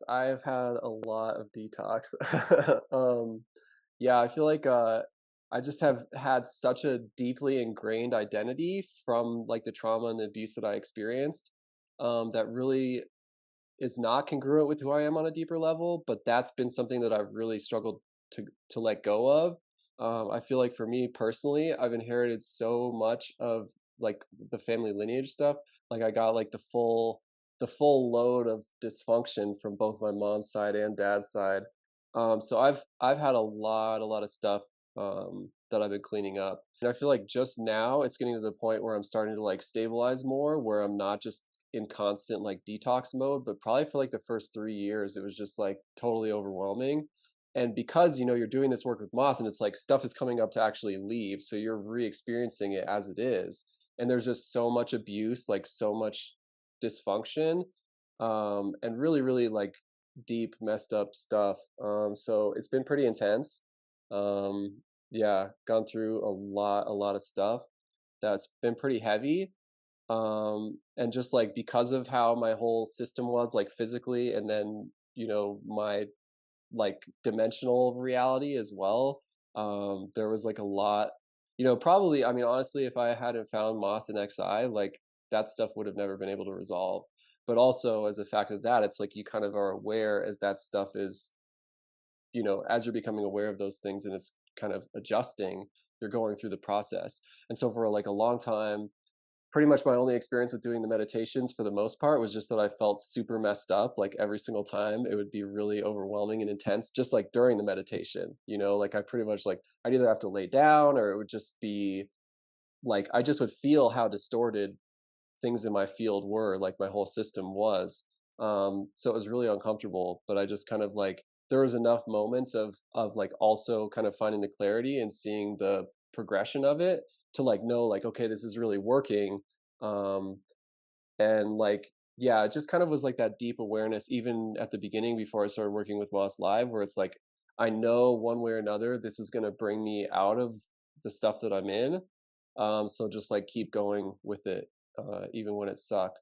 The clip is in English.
I've had a lot of detox. Yeah, I feel like I just have had such a deeply ingrained identity from like the trauma and the abuse that I experienced, that really is not congruent with who I am on a deeper level. But that's been something that I've really struggled to let go of. I feel like for me personally, I've inherited so much of like the family lineage stuff. Like I got like the full load of dysfunction from both my mom's side and dad's side. So I've had a lot of stuff that I've been cleaning up. And I feel like just now it's getting to the point where I'm starting to like stabilize more, where I'm not just in constant like detox mode. But probably for like the first 3 years, it was just like totally overwhelming. And because you're doing this work with Moss, and it's like stuff is coming up to actually leave, so you're re-experiencing it as it is. And there's just so much abuse, like so much dysfunction, and really, really like deep, messed up stuff. So it's been pretty intense. Yeah, gone through a lot of stuff that's been pretty heavy. And just like because of how my whole system was like physically, and then my like dimensional reality as well. There was like a lot, probably, I mean, honestly, if I hadn't found Moss and XI, like that stuff would have never been able to resolve. But also, as a fact of that, it's like you kind of are aware as that stuff is, as you're becoming aware of those things and it's kind of adjusting, you're going through the process. And so for like a long time, pretty much my only experience with doing the meditations for the most part was just that I felt super messed up. Like every single time it would be really overwhelming and intense, just like during the meditation, like I pretty much like I'd either have to lay down, or it would just be like I just would feel how distorted things in my field were, like my whole system was. So it was really uncomfortable, but I just kind of like there was enough moments of like also kind of finding the clarity and seeing the progression of it to like know like, okay, this is really working. Um and like, yeah, it just kind of was like that deep awareness even at the beginning before I started working with Moss Live, where it's like I know one way or another this is going to bring me out of the stuff that I'm in. So just like keep going with it, even when it sucked.